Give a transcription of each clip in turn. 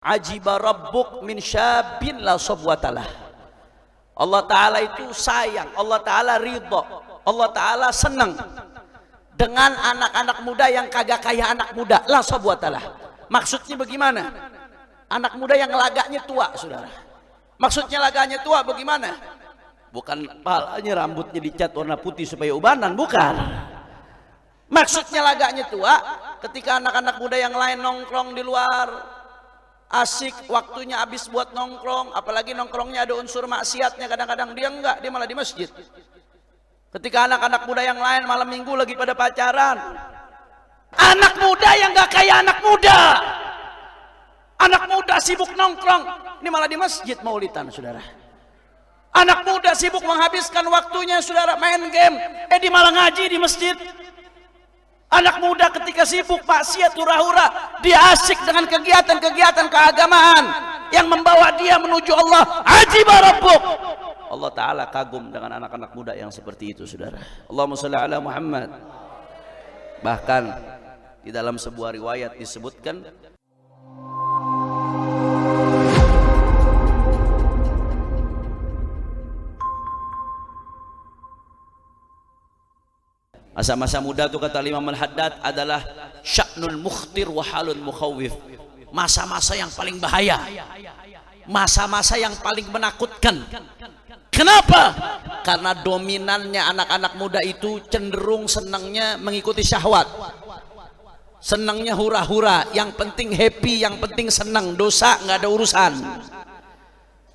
Ajiba rabbuk min syabin la sabwatalah. Allah Ta'ala itu sayang, Allah Ta'ala ridho, Allah Ta'ala senang dengan anak-anak muda yang kagak kayak anak muda, la sabwatalah. Maksudnya bagaimana? Anak muda yang lagaknya tua, saudara. Maksudnya lagaknya tua bagaimana? Bukan palanya rambutnya dicat warna putih supaya ubanan, bukan. Maksudnya lagaknya tua ketika anak-anak muda yang lain nongkrong di luar, asik, waktunya habis buat nongkrong, apalagi nongkrongnya ada unsur maksiatnya, kadang-kadang dia enggak, dia malah di masjid. Ketika anak-anak muda yang lain malam minggu lagi pada pacaran, anak muda yang enggak kayak anak muda, anak muda sibuk nongkrong, ini malah di masjid maulidan, saudara. Anak muda sibuk menghabiskan waktunya, saudara, main game, dia malah ngaji di masjid. Anak muda ketika sibuk maksiat hura-hura, dia asik dengan kegiatan-kegiatan keagamaan yang membawa dia menuju Allah. Ajiba rabbuk. Allah Ta'ala kagum dengan anak-anak muda yang seperti itu, saudara. Allahumma shalli ala Muhammad. Bahkan di dalam sebuah riwayat disebutkan, masa-masa muda itu kata Imam Al-Haddad adalah sya'nul mukhtir wa halul mukhawif. Masa-masa yang paling bahaya, masa-masa yang paling menakutkan. Kenapa? Karena dominannya anak-anak muda itu cenderung senangnya mengikuti syahwat, senangnya hura-hura, yang penting happy, yang penting senang. Dosa nggak ada urusan,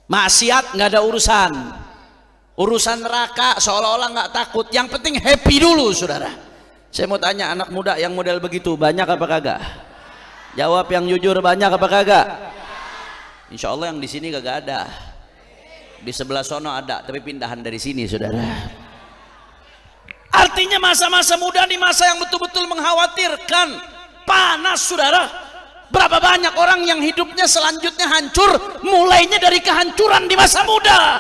maksiat nggak ada urusan, urusan neraka seolah-olah nggak takut, yang penting happy dulu, saudara. Saya mau tanya, anak muda yang model begitu banyak apa kagak? Jawab yang jujur, banyak apa kagak? Insya Allah yang di sini kagak ada, di sebelah sono ada, tapi pindahan dari sini, saudara. Artinya masa-masa muda ini masa yang betul-betul mengkhawatirkan, panas, saudara. Berapa banyak orang yang hidupnya selanjutnya hancur, mulainya dari kehancuran di masa muda.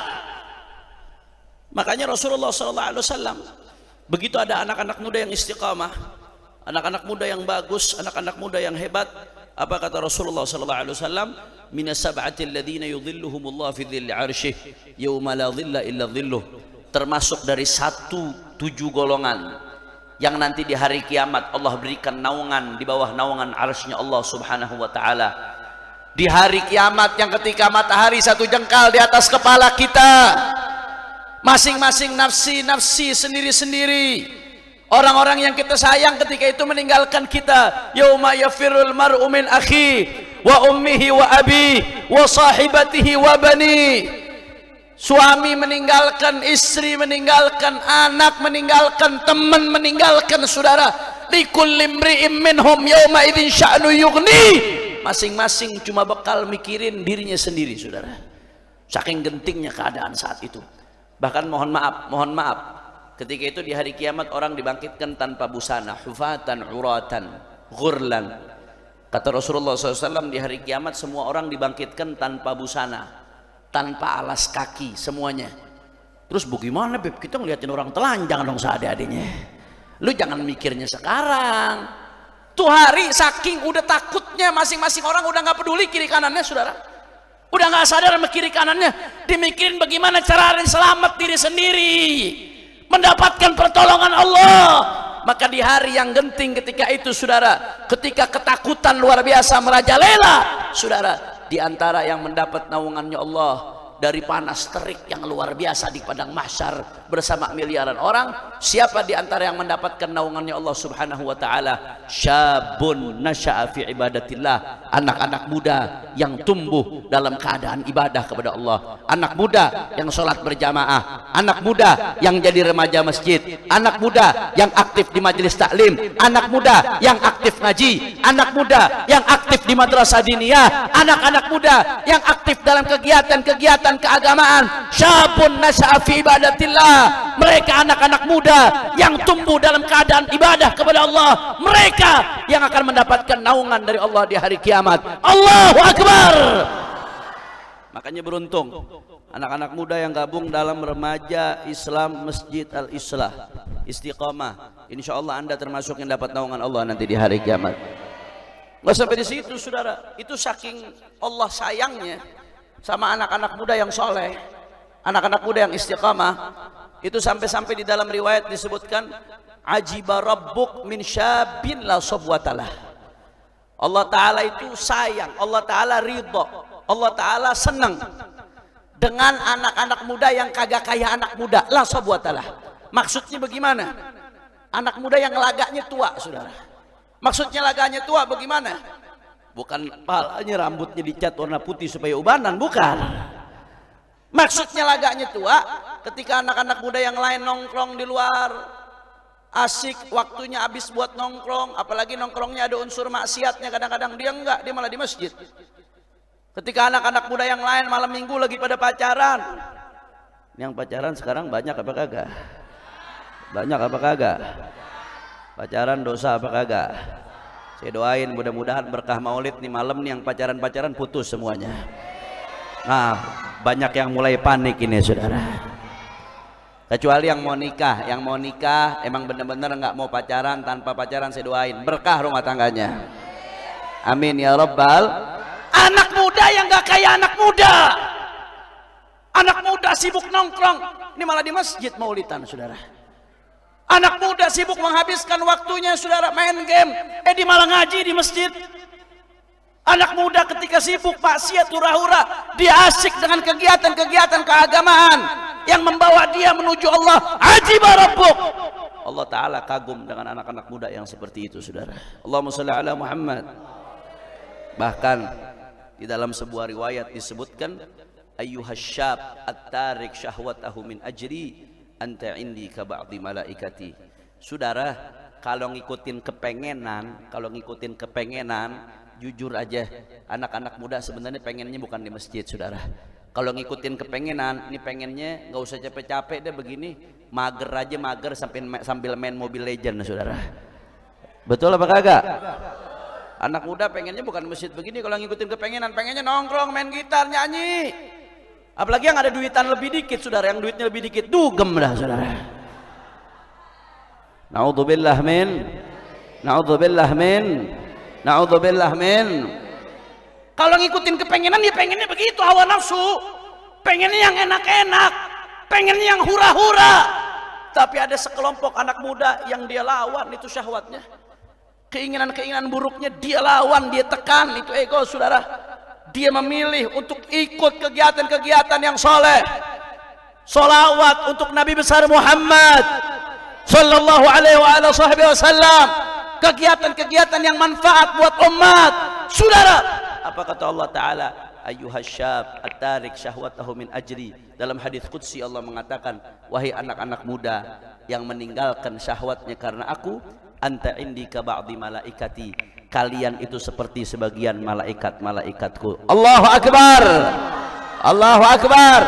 Makanya Rasulullah SAW, begitu ada anak-anak muda yang istiqamah, anak-anak muda yang bagus, anak-anak muda yang hebat, apa kata Rasulullah SAW? Minas sab'atil ladzina yudhilluhumullah fi dhilli 'arsyih yauma la dhilla illa dhilluh. Termasuk dari 7 golongan yang nanti di hari kiamat Allah berikan naungan di bawah naungan arsy-Nya Allah Subhanahu wa taala. Di hari kiamat yang ketika matahari 1 jengkal di atas kepala kita, masing-masing nafsi sendiri-sendiri. Orang-orang yang kita sayang ketika itu meninggalkan kita. Yauma yafirul mar'u min akhi wa ummihi wa abi wa sahibatihi wa bani. Suami meninggalkan istri, meninggalkan anak, meninggalkan teman, meninggalkan saudara. Likulli imri'in minhum yauma idzin sya'nu yughni. Masing-masing cuma bekal mikirin dirinya sendiri, saudara. Saking gentingnya keadaan saat itu. Bahkan mohon maaf, ketika itu di hari kiamat orang dibangkitkan tanpa busana, hufatan, uratan, ghurlan. Kata Rasulullah SAW, di hari kiamat semua orang dibangkitkan tanpa busana, tanpa alas kaki semuanya. Terus bagaimana, Beb? Kita ngeliatin orang telanjang dong seadanya. Lu jangan mikirnya sekarang. Tuh hari saking udah takutnya masing-masing orang udah nggak peduli kiri kanannya, saudara. Udah nggak sadar sama kiri kanannya, dimikirin bagaimana cara selamat diri sendiri, mendapatkan pertolongan Allah. Maka di hari yang genting ketika itu, saudara, ketika ketakutan luar biasa merajalela, saudara, di antara yang mendapat naungannya Allah dari panas terik yang luar biasa di padang mahsyar bersama miliaran orang, siapa di antara yang mendapatkan naungannya Allah Subhanahu wa taala? Syabun nasya'a fi ibadatillah, anak-anak muda yang tumbuh dalam keadaan ibadah kepada Allah, anak muda yang sholat berjamaah, anak muda yang jadi remaja masjid, anak muda yang aktif di majelis taklim, anak muda yang aktif ngaji, anak muda yang aktif di madrasah diniyah, anak-anak muda yang aktif dalam kegiatan-kegiatan keagamaan. Syabun nasya'a fi ibadatillah, mereka anak-anak muda yang tumbuh dalam keadaan ibadah kepada Allah, mereka yang akan mendapatkan naungan dari Allah di hari kiamat. Allahu Akbar. Makanya beruntung anak-anak muda yang gabung dalam remaja Islam Masjid Al-Islah Istiqamah. Insya Allah Anda termasuk yang dapat naungan Allah nanti di hari kiamat. Nggak sampai di situ, saudara. Itu saking Allah sayangnya sama anak-anak muda yang soleh, anak-anak muda yang istiqamah. Itu sampai-sampai di dalam riwayat disebutkan, ajiba rabbuk min syabin la sabwatalah. Allah Ta'ala itu sayang, Allah Ta'ala ridho, Allah Ta'ala senang dengan anak-anak muda yang kagak kayak anak muda, la sabwatalah. Maksudnya bagaimana? Anak muda yang lagaknya tua, saudara. Maksudnya lagaknya tua bagaimana? Bukan palanya rambutnya dicat warna putih supaya ubanan, bukan. Maksudnya lagaknya tua ketika anak-anak muda yang lain nongkrong di luar, asik, waktunya habis buat nongkrong, apalagi nongkrongnya ada unsur maksiatnya, kadang-kadang dia enggak, dia malah di masjid. Ketika anak-anak muda yang lain malam minggu lagi pada pacaran. Yang pacaran sekarang banyak apa kagak? Banyak apa kagak? Pacaran dosa apa kagak? Saya doain mudah-mudahan berkah maulid nih malam nih yang pacaran-pacaran putus semuanya. Nah, banyak yang mulai panik ini, saudara. Kecuali yang mau nikah emang bener-bener nggak mau pacaran, tanpa pacaran saya doain berkah rumah tangganya. Amin ya rabbal. Anak muda yang nggak kayak anak muda sibuk nongkrong, ini malah di masjid maulidan, saudara. Anak muda sibuk menghabiskan waktunya, saudara, main game, dia malah ngaji di masjid. Anak muda ketika sibuk maksiat hura-hura, dia asik dengan kegiatan-kegiatan keagamaan yang membawa dia menuju Allah. Ajiba rabbuk. Allah Ta'ala kagum dengan anak-anak muda yang seperti itu, saudara. Allahumma shalli ala Muhammad. Bahkan di dalam sebuah riwayat disebutkan, ayyuhasyab at-tarik syahwatahu min ajri anta indi ka ba'di malaikati. Saudara, kalau ngikutin kepengenan, jujur aja, anak-anak muda sebenarnya pengennya bukan di masjid, saudara. Kalau ngikutin kepengenan, ini pengennya nggak usah capek-capek deh begini, mager sambil main Mobile Legends, saudara. Betul apa kagak? Anak muda pengennya bukan masjid begini. Kalau ngikutin kepengenan, pengennya nongkrong, main gitar, nyanyi. Apalagi yang ada duitan lebih dikit, saudara, yang duitnya lebih dikit, dugem dah, saudara. Na'udzubillah min. Kalau ngikutin kepengenan, dia pengennya begitu, hawa nafsu, pengennya yang enak-enak, pengennya yang hura-hura. Tapi ada sekelompok anak muda yang dia lawan itu syahwatnya, keinginan-keinginan buruknya dia lawan, dia tekan, itu ego, saudara. Dia memilih untuk ikut kegiatan-kegiatan yang soleh, solawat untuk Nabi besar Muhammad sallallahu alaihi wasallam, kegiatan-kegiatan yang manfaat buat umat, saudara. Apa kata Allah Ta'ala? Ayyuhasyab at-tarik syahwatahu min ajri. Dalam hadis qudsi Allah mengatakan, wahai anak-anak muda yang meninggalkan syahwatnya karena aku, anta indi ka ba'di malaikati, kalian itu seperti sebagian malaikat-malaikatku. Allahu akbar. Allahu akbar.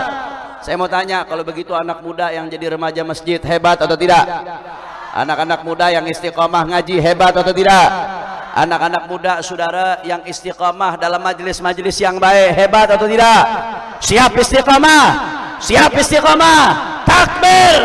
Saya mau tanya, kalau begitu anak muda yang jadi remaja masjid hebat atau tidak? Anak-anak muda yang istiqamah ngaji hebat atau tidak? Anak-anak muda, saudara, yang istiqamah dalam majelis-majelis yang baik hebat atau tidak? Siap istiqamah? Siap istiqamah? Takbir.